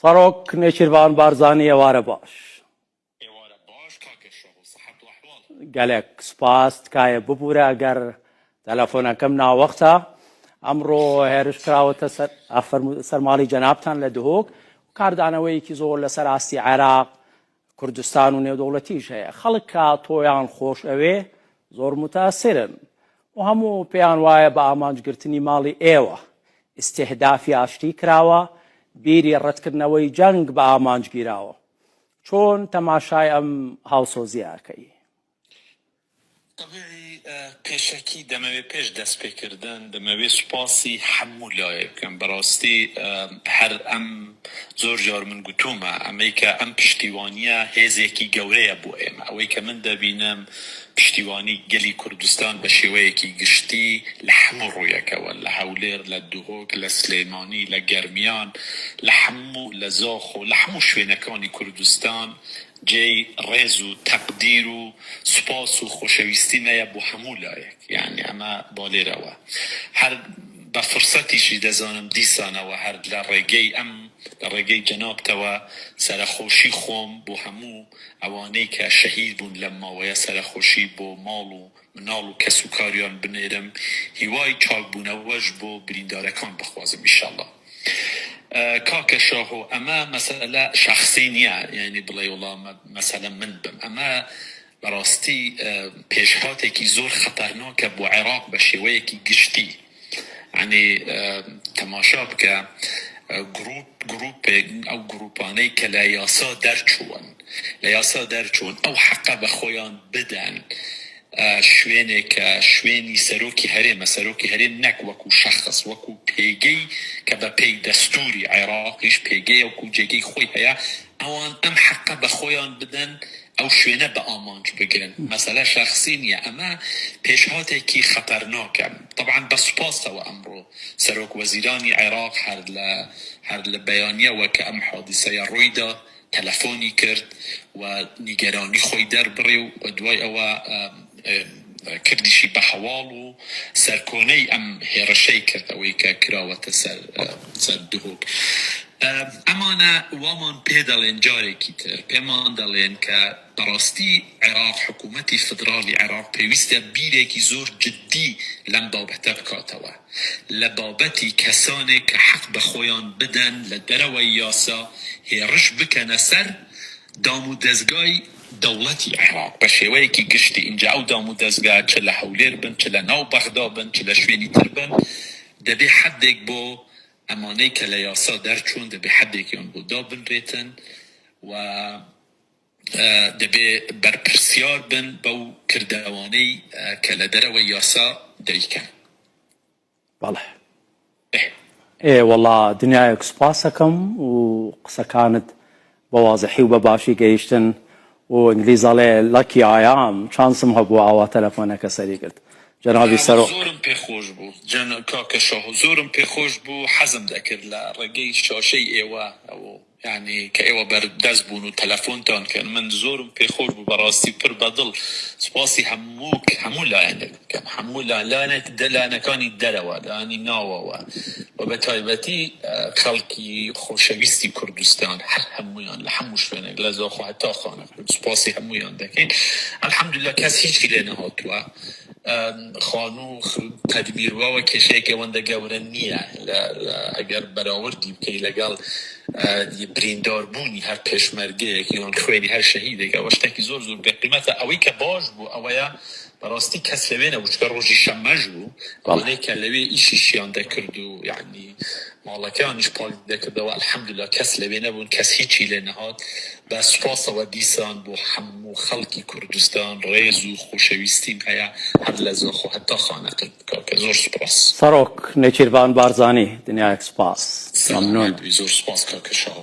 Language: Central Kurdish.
سەرۆک نێچیروان بارزانی ئێوارە باش. گەلێک سوپاس تکایە ببوورە ئەگەر تەلەفۆنەکەم ناوەختە. ئەمڕۆ هێرش کراوەتە سەرماڵی جەنابتان لە دهۆک و کاردانەوەیەکی زۆر لەسەر ئاستی عێراق، کوردستان و نێودەوڵەتیش هەیە. خەڵک کە تۆیان خۆش ئەوێ زۆر متاسرن و هەموو پێیان وایە بە ئامانجگرتنی ماڵی ئێوە ئیستیهدافی ئاشتی کراوە، بیری ڕەتکردنەوەی جەنگ بە ئامانجگیراوە. چۆن تەماشای ئەم هاوسۆزیاکەی؟ پێشەکی دەمەوێت پێش دەست پێکردن دەمەوێت سوپاسی هەموو لایە بکەم. بەڕاستی هەر ئەم زۆر جار من گوتومە ئەمەی کە ئەم پشتیوانیە هێزێکی گەورەیە بۆ ئێمە. ئەوەی کە من دەبینم پشتیوانی گەلی کوردستان بە شێوەیەکی گشتی لە هەموو ڕوویەکەوە، لە هەولێر، لە دهۆک، لە سلێمانی، لە گەرمیان، لە هەموو لە زاخ و لە هەموو شوێنەکانی کوردستان جێی ڕێز و تەقدیر و سوپاس و خۆشەویستیمەیە بۆ هەموو لایەک. یعنی ئەمە با لێرەوە هەر بە فرسەتیشی دەزانم دیسانەوە هەر لە ڕێگەی جەنابتەوە سەرخۆشی خۆم بۆ هەموو ئەوانەی کە شەهید بوون لە ماوەیە، سەرخۆشی بۆ ماڵ و مناڵ و کەس و کاریان بنێرم، هیوای چاکبوونەوەش بۆ بریندارەکان بخوازم ئینشاءالله. کاکە شاهۆ ئەمە مەسەلە شەخسی نییە، یعنی بڵێ وڵا مەسەلە من بم. ئەمە بەڕاستی پێشهاتێکی زۆر خەتەرناکە بۆ عێراق بە شێوەیەکی گشتی. یعنی تەماشا بکە ئەو گروپانەی کە لە یاسا دەرچوون ئەو حەقە بە خۆیان بدەن شوێنێکە شوێنی سەرۆکی هەرێمە، سەرۆکی هەرێم نەک وەکو شەخص، وەکو پێگەی کە بە پێی دەستوری عێراقیش پێگەی وەکو جێگەی خۆی هەیە، ئەوان ئەم حەقە بە خۆیان بدەن ئەو شوێنە بە ئامانج بگرن. مەسەلە شەخسی نییە، ئەمە پێشهاتێکی خەتەرناکە. طبعا بە سوپاسەوە ئەمڕۆ سەرۆک وەزیرانی عێراق هەر لە بەیانیەوە کە ئەم حادیسەیە ڕوویدا تەلەفۆنی کرد و نیگەرانی خۆی دەربڕێ و دوای ئەوە کردیشی بە هەواڵ و سەرکۆنەی ئەم هێرشەی کردەوەی کە کراوەتە سەر دهۆک. ئەمانە وامان پێ دەڵێن جارێکی تر، پێمان دەڵێن کە بەڕاستی عێراق، حکوومەتی فدرالی عێراق پێویستە بیرێکی زۆر جدی لەم بابەتە بکاتەوە لە بابەتی کەسانێک کە حەق بە خۆیان بدەن لە دەرەوەی یاسا هێرش بکەنە سەر دام و دەستگای دەوڵەتی عێراق بە شێوەیەکی گشتی. اینجا ئەو دام و دەستگا چ لە هەولێر بن، چ لە ناو بەغدا بن، چ لە شوێنی تر بن، دەبێ حەدێک بۆ ئەمانەی کە لە یاسا دەرچوون دەبێ حەدێکیان بۆ دابنرێتن و دەبێ بەرپرسیار بن بەو کردەوانەی کە لە دەرەوەی یاسا دەیکەن. بەڵێ وەڵا دنیایەک سوپاس دەکەم و قسەکانت بە وازەحی و بە باشی گەیشتن و ئینگلیزەڵێ لەکی ئایام چانسم هەبوو ئاوا تەلەفۆنەکە سەری کرد. جەنابی سەرۆک زۆرم پێخۆش بوو، کاکە شاهۆ زۆرم پێخۆش بوو، حەزم دەکرد لە ڕێگەی شاشەی ئێوە یعنی کە ئێوە بەردەست بوون و تەلەفۆنتان کرد. من زۆرم پێخۆش بوو بەڕاستی پڕ بەدڵ. سوپاسی هەموو لایەنێک بکەم، هەموو لایەنەکانی دەرەوە، لایەنی ناوەوە و بە تایبەتی خەڵکی خۆشەویستی کوردستان هەموویان لە هەموو شوێنێک لە زاخۆ هەتا خانەخوێن سوپاسی هەموویان دەکەین. ئەلحەمدوللا کەس هیچی لێ نەهاتووە. خانوو تەدبیرواوە کێشەیەکی ئەوەندە گەورە نییە ئەگەر بەراوردی بکەی لەگەڵ برینداربوونی هەر پێشمەرگەیەک یان خوێنی هەر شەهیدێک. ئەوە شتێکی زۆر زۆر بەقیمەتە. ئەوەی کە باش بوو ئەوەیە بەڕاستی کەس لەوێ نەبوو، چکە ڕۆژی شەمەژ بوو، ئەوانەی کە لەوێ ئیشیشیان دەکرد و یعنی ماڵەکەیانیش پاک دەکردەوە. ئەلحەمدوللا کەس لەوێ نەبوون، کەس هیچی لێ نەهات. بە سوپاسەوە دیسان بۆ هەموو خەڵکی کوردستان ڕێز و خۆشەویستیم هەیە هەر لە زاخۆ هەتا خانەقەت کاکە. زۆر سوپاس. سەرۆک نێچیروان بارزانی دنیایەک سوپاس. مەمنون. زۆر سوپاس کاکە شاهۆ.